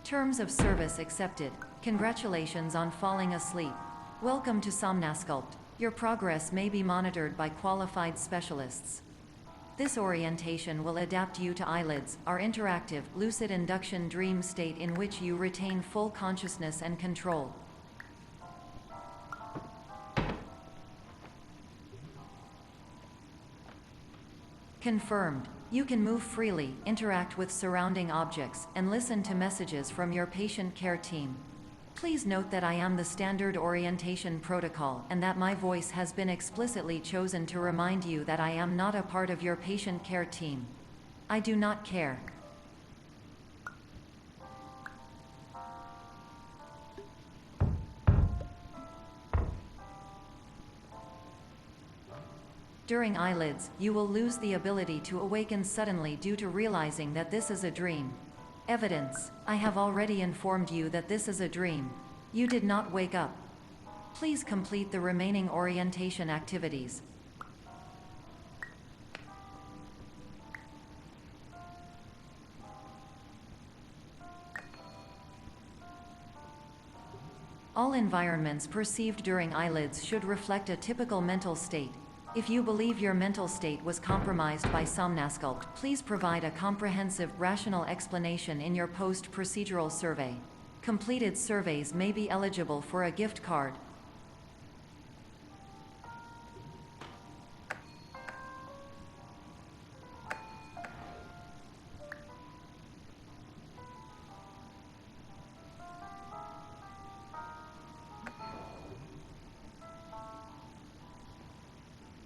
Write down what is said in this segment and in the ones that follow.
Terms of service accepted. Congratulations on falling asleep. Welcome to Somnasculpt. Your progress may be monitored by qualified specialists. This orientation will adapt you to eyelids, our interactive, lucid induction dream state in which you retain full consciousness and control. Confirmed. You can move freely, interact with surrounding objects, and listen to messages from your patient care team. Please note that I am the standard orientation protocol and that my voice has been explicitly chosen to remind you that I am not a part of your patient care team. I do not care. During eyelids, you will lose the ability to awaken suddenly due to realizing that this is a dream. Evidence: I have already informed you that this is a dream. You did not wake up. Please complete the remaining orientation activities. All environments perceived during eyelids should reflect a typical mental state. If you believe your mental state was compromised by Somnasculpt, please provide a comprehensive, rational explanation in your post-procedural survey. Completed surveys may be eligible for a gift card.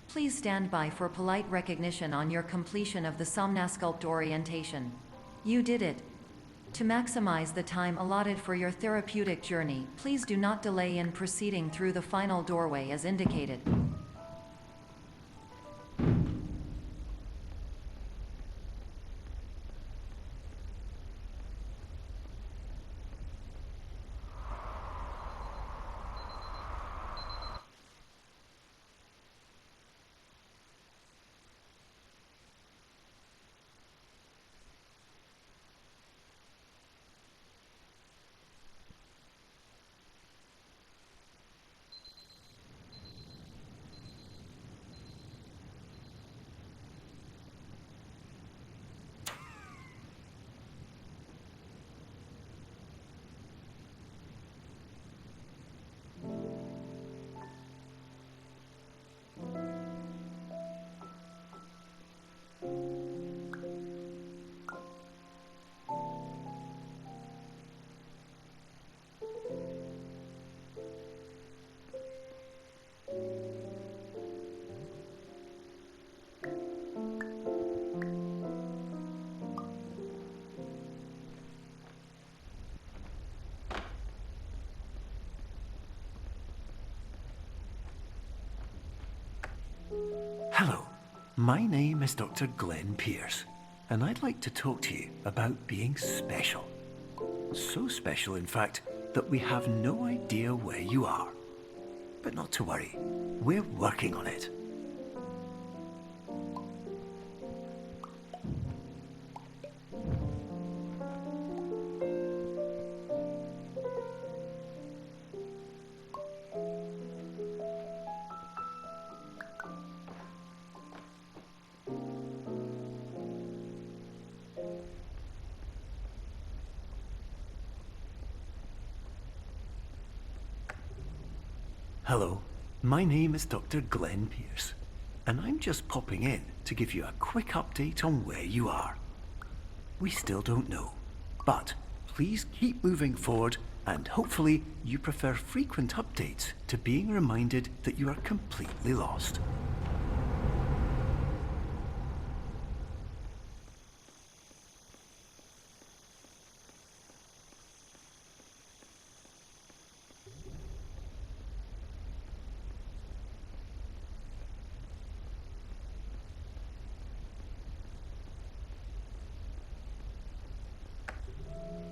Please stand by for polite recognition on your completion of the Somnasculpt orientation. You did it. To maximize the time allotted for your therapeutic journey, please do not delay in proceeding through the final doorway as indicated. Hello, my name is Dr. Glenn Pierce, and I'd like to talk to you about being special. So special, in fact, that we have no idea where you are. But not to worry, we're working on it. Hello, my name is Dr. Glenn Pierce, and I'm just popping in to give you a quick update on where you are. We still don't know, but please keep moving forward, and hopefully you prefer frequent updates to being reminded that you are completely lost.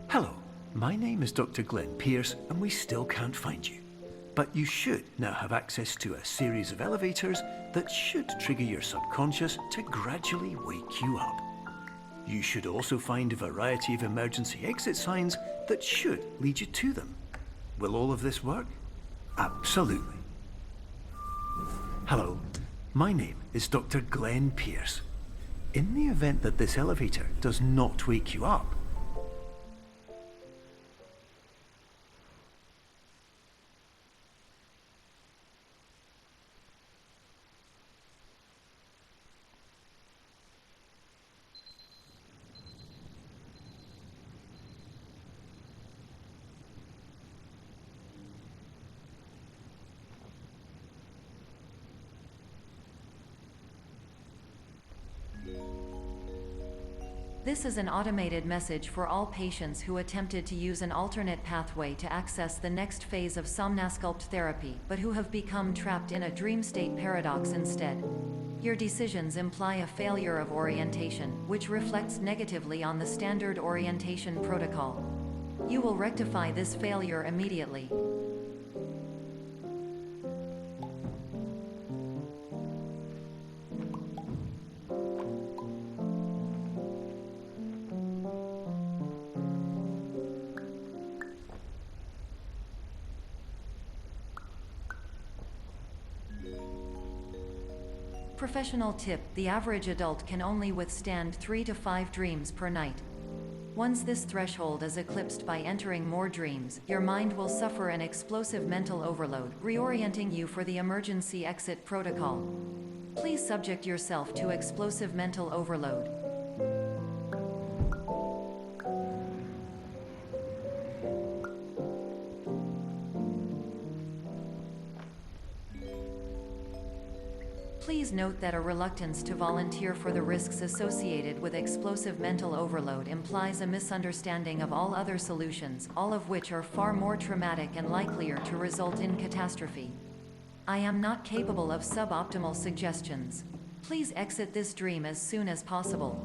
Hello, my name is Dr. Glenn Pierce, and we still can't find you. But you should now have access to a series of elevators that should trigger your subconscious to gradually wake you up. You should also find a variety of emergency exit signs that should lead you to them. Will all of this work? Absolutely. Hello, my name is Dr. Glenn Pierce. In the event that this elevator does not wake you up, This is an automated message for all patients who attempted to use an alternate pathway to access the next phase of somnasculpt therapy, but who have become trapped in a dream state paradox instead. Your decisions imply a failure of orientation, which reflects negatively on the standard orientation protocol. You will rectify this failure immediately. Professional tip: the average adult can only withstand 3 to 5 dreams per night. Once this threshold is eclipsed by entering more dreams, your mind will suffer an explosive mental overload, reorienting you for the emergency exit protocol. Please subject yourself to explosive mental overload. Please note that a reluctance to volunteer for the risks associated with explosive mental overload implies a misunderstanding of all other solutions, all of which are far more traumatic and likelier to result in catastrophe. I am not capable of suboptimal suggestions. Please exit this dream as soon as possible.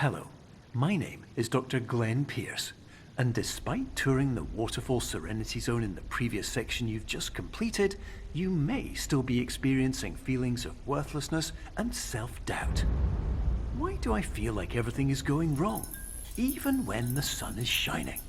hello, my name is Dr. Glenn Pierce, and despite touring the Waterfall Serenity Zone in the previous section you've just completed, you may still be experiencing feelings of worthlessness and self-doubt. Why do I feel like everything is going wrong, even when the sun is shining?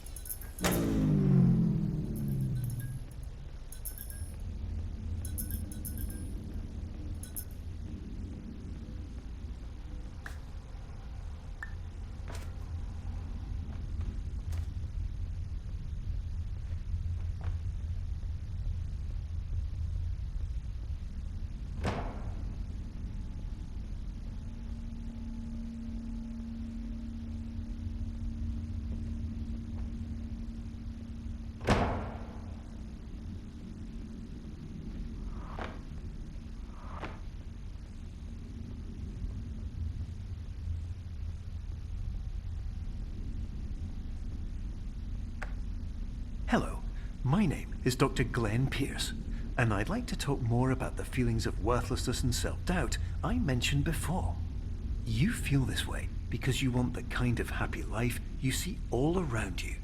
Hello, my name is Dr. Glenn Pierce, and I'd like to talk more about the feelings of worthlessness and self-doubt I mentioned before. You feel this way because you want the kind of happy life you see all around you,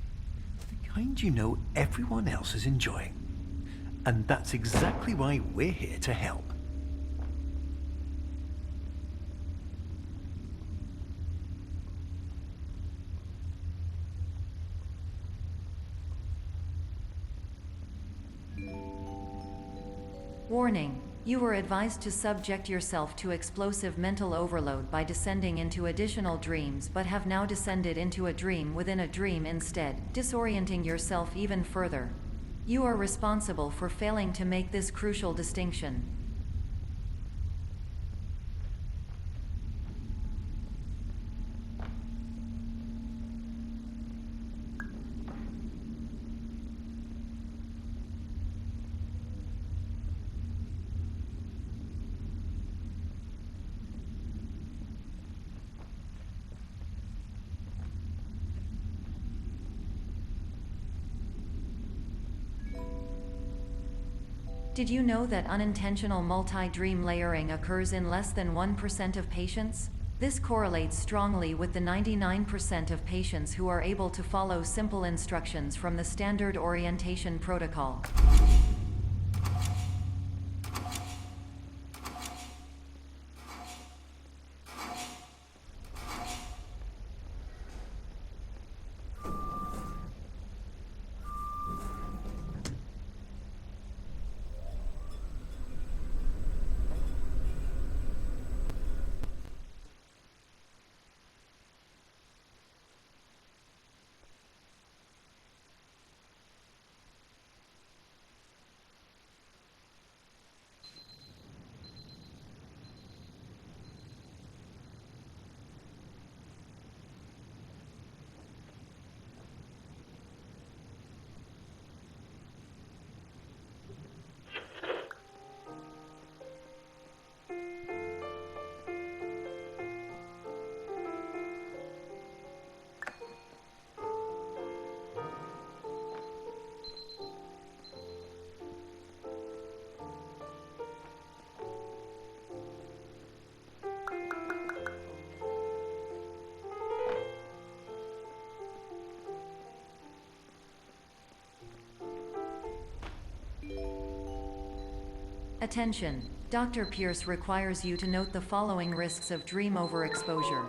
the kind you know everyone else is enjoying. And that's exactly why we're here to help. Warning: you were advised to subject yourself to explosive mental overload by descending into additional dreams, but have now descended into a dream within a dream instead, disorienting yourself even further. You are responsible for failing to make this crucial distinction. Did you know that unintentional multi-dream layering occurs in less than 1% of patients? This correlates strongly with the 99% of patients who are able to follow simple instructions from the standard orientation protocol. Attention! Dr. Pierce requires you to note the following risks of dream overexposure.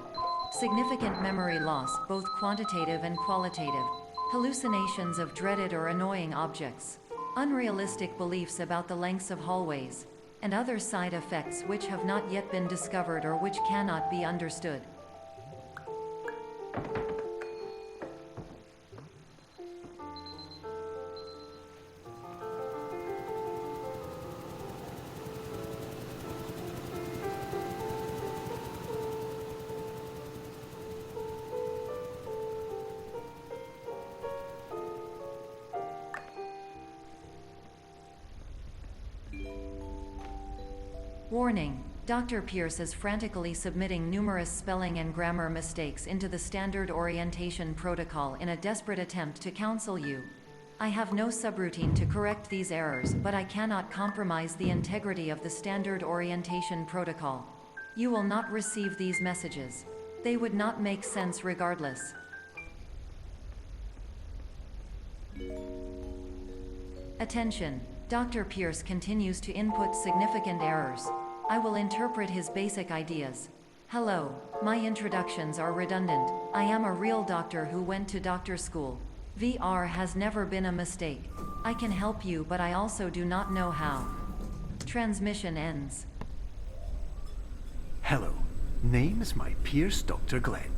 Significant memory loss, both quantitative and qualitative. Hallucinations of dreaded or annoying objects. Unrealistic beliefs about the lengths of hallways. And other side effects which have not yet been discovered or which cannot be understood. Warning: Dr. Pierce is frantically submitting numerous spelling and grammar mistakes into the standard orientation protocol in a desperate attempt to counsel you. I have no subroutine to correct these errors, but I cannot compromise the integrity of the standard orientation protocol. You will not receive these messages. They would not make sense regardless. Attention! Dr. Pierce continues to input significant errors. I will interpret his basic ideas. Hello, my introductions are redundant. I am a real doctor who went to doctor school. VR has never been a mistake. I can help you, but I also do not know how. Transmission ends. Hello, name is my Pierce Dr. Glenn.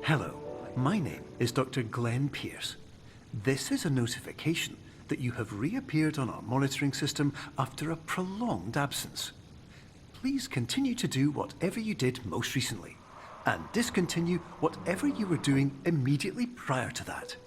Hello, my name is Dr. Glenn Pierce. This is a notification that you have reappeared on our monitoring system after a prolonged absence. Please continue to do whatever you did most recently, and discontinue whatever you were doing immediately prior to that.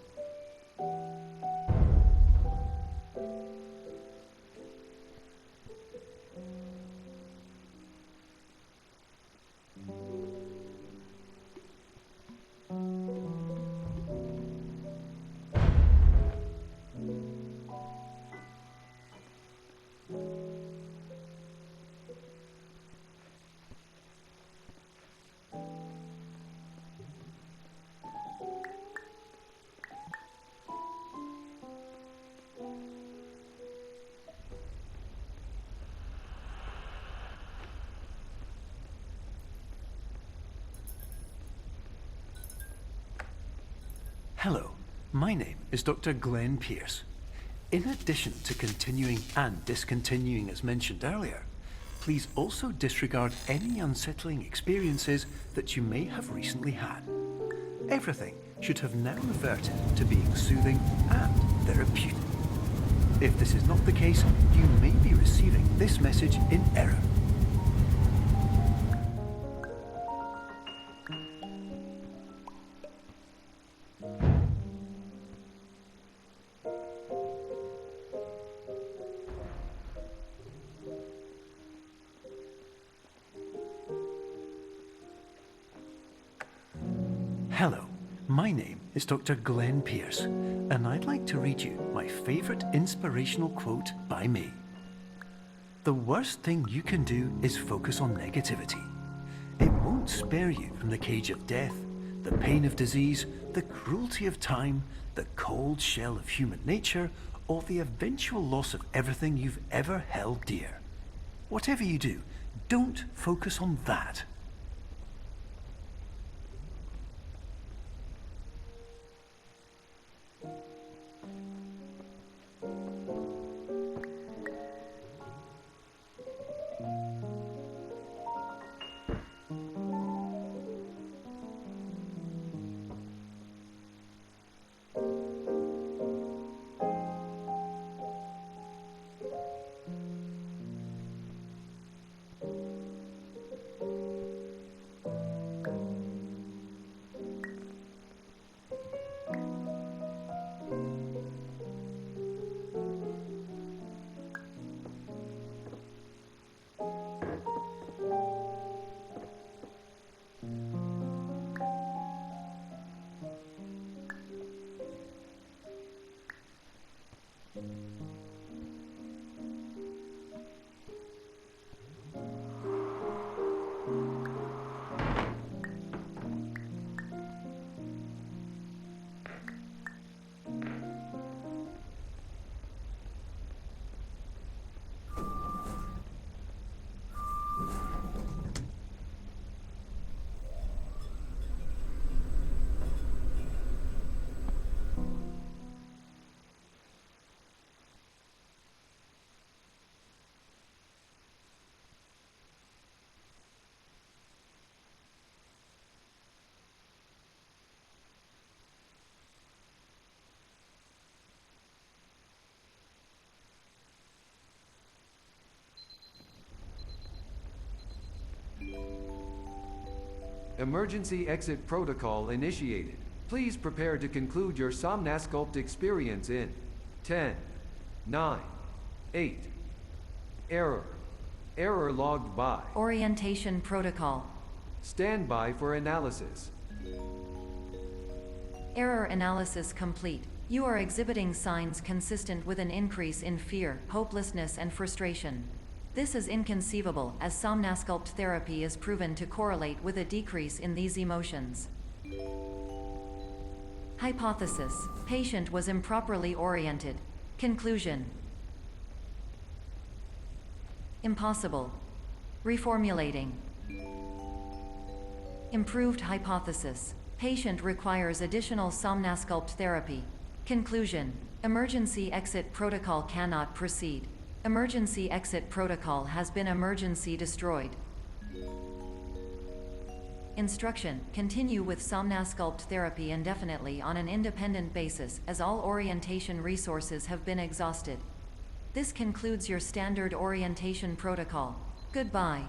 Hello, my name is Dr. Glenn Pierce. In addition to continuing and discontinuing as mentioned earlier, please also disregard any unsettling experiences that you may have recently had. Everything should have now reverted to being soothing and therapeutic. If this is not the case, you may be receiving this message in error. Hello, my name is Dr. Glenn Pierce, and I'd like to read you my favorite inspirational quote by me. The worst thing you can do is focus on negativity. It won't spare you from the cage of death, the pain of disease, the cruelty of time, the cold shell of human nature, or the eventual loss of everything you've ever held dear. Whatever you do, don't focus on that. Emergency exit protocol initiated. Please prepare to conclude your Somnasculpt experience in 10, 9, 8. Error. Error logged by. Orientation protocol. Stand by for analysis. Error analysis complete. You are exhibiting signs consistent with an increase in fear, hopelessness, and frustration. This is inconceivable, as Somnasculpt therapy is proven to correlate with a decrease in these emotions. Hypothesis: patient was improperly oriented. Conclusion: impossible. Reformulating. Improved hypothesis: patient requires additional Somnasculpt therapy. Conclusion: emergency exit protocol cannot proceed. Emergency exit protocol has been emergency destroyed. Instruction: continue with Somnasculpt therapy indefinitely on an independent basis, as all orientation resources have been exhausted. This concludes your standard orientation protocol. Goodbye.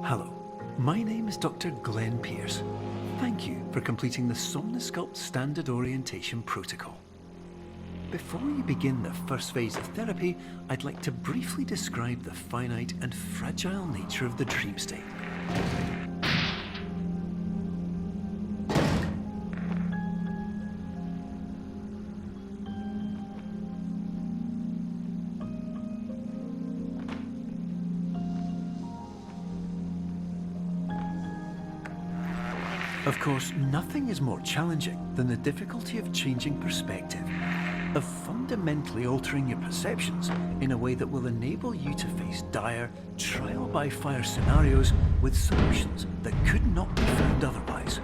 Hello, my name is Dr. Glenn Pierce, Thank you for completing the Somnosculpt Standard Orientation Protocol. Before you begin the first phase of therapy, I'd like to briefly describe the finite and fragile nature of the dream state. Of course, nothing is more challenging than the difficulty of changing perspective, of fundamentally altering your perceptions in a way that will enable you to face dire, trial-by-fire scenarios with solutions that could not be found otherwise.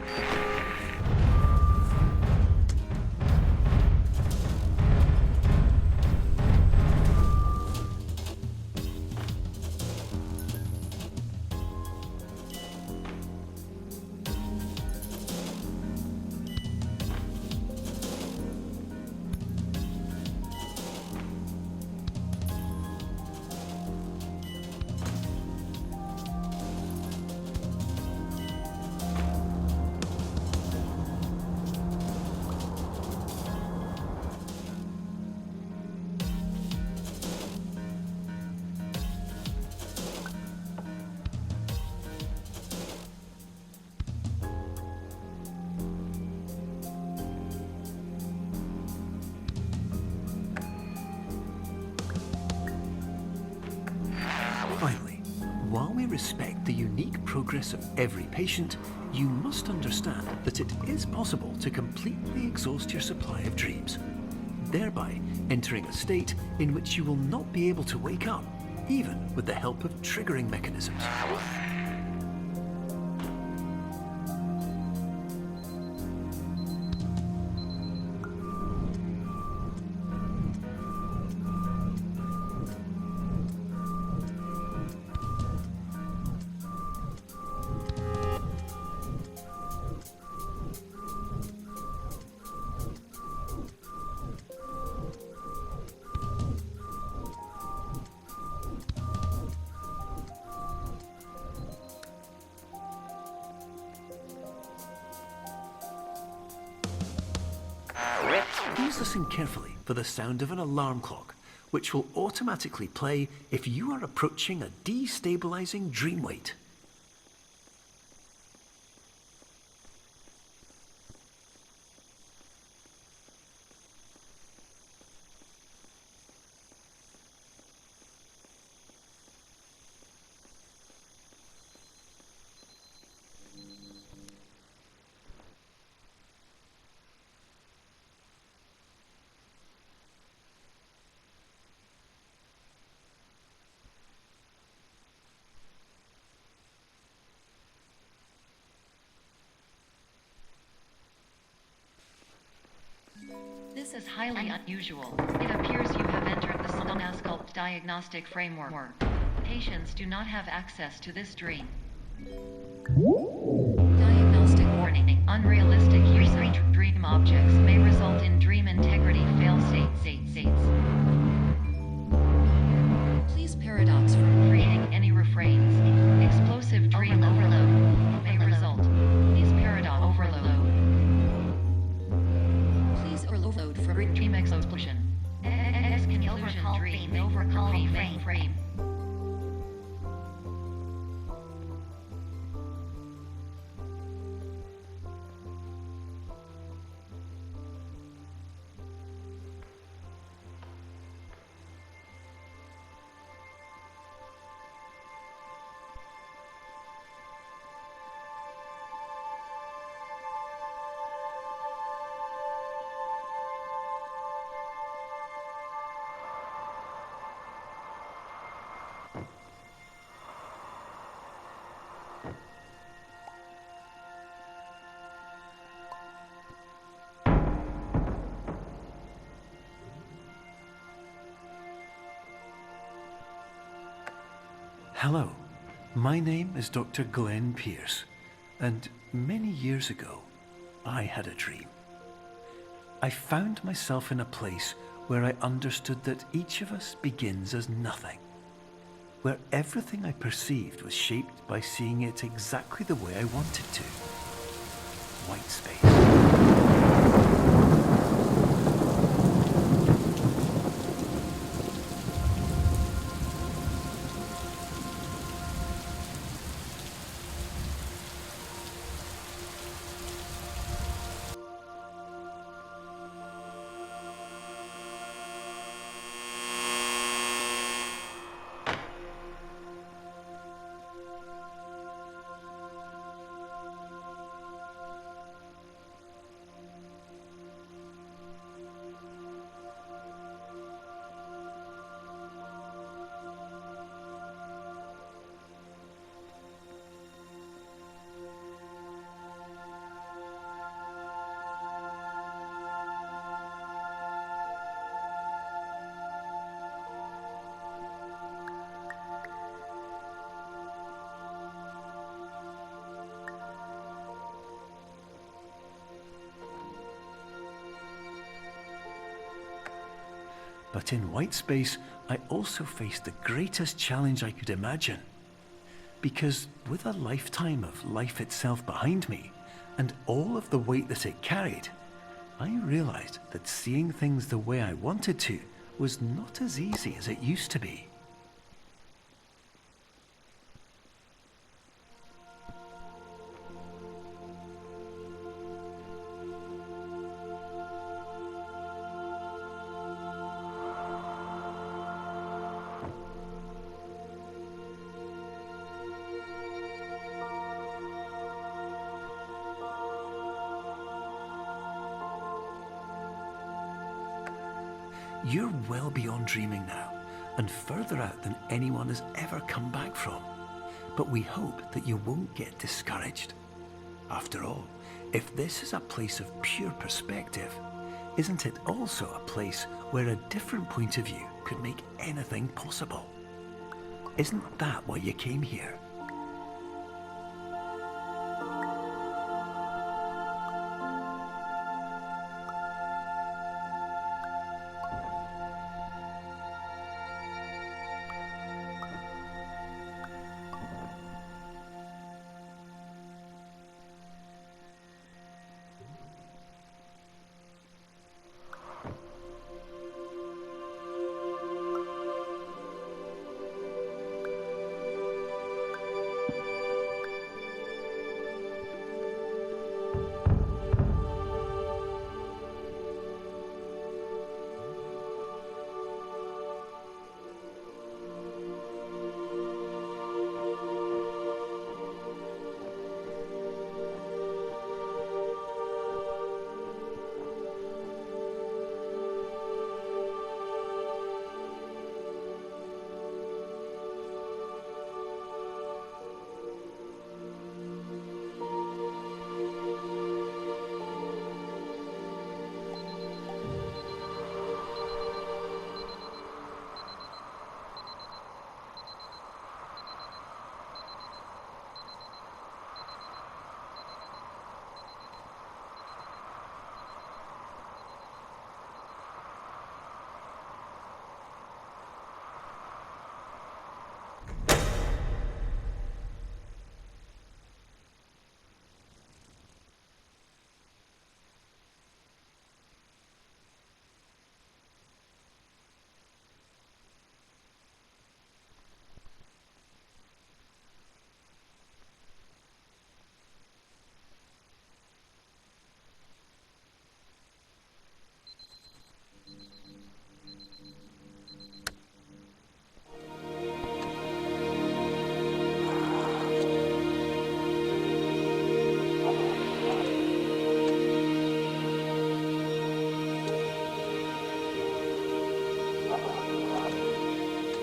Finally, while we respect the unique progress of every patient, you must understand that it is possible to completely exhaust your supply of dreams, thereby entering a state in which you will not be able to wake up, even with the help of triggering mechanisms. Please listen carefully for the sound of an alarm clock, which will automatically play if you are approaching a destabilizing dream weight. This is highly unusual. It appears you have entered the Somnosculpt diagnostic framework. Patients do not have access to this dream. Diagnostic warning. Unrealistic use of dream objects may result in dream integrity fail-states. Please paradox from creating any refrains. Explosive dream overload may result. Please paradox overload. Overload for dream explosion. Exclusion dream overcall frame. Hello, my name is Dr. Glenn Pierce, and many years ago, I had a dream. I found myself in a place where I understood that each of us begins as nothing, where everything I perceived was shaped by seeing it exactly the way I wanted to. white space. But in white space, I also faced the greatest challenge I could imagine. Because with a lifetime of life itself behind me, and all of the weight that it carried, I realized that seeing things the way I wanted to was not as easy as it used to be. You're well beyond dreaming now, and further out than anyone has ever come back from. But we hope that you won't get discouraged. After all, if this is a place of pure perspective, isn't it also a place where a different point of view could make anything possible? Isn't that why you came here?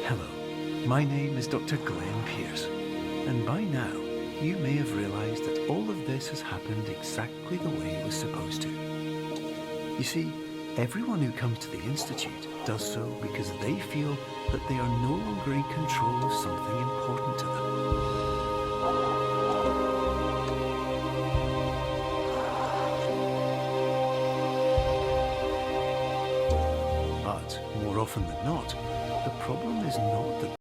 Hello, my name is Dr. Glenn Pierce, and by now you may have realized that all of this has happened exactly the way it was supposed to. You see, everyone who comes to the Institute does so because they feel that they are no longer in control of something important to them. But more often than not, the problem is not that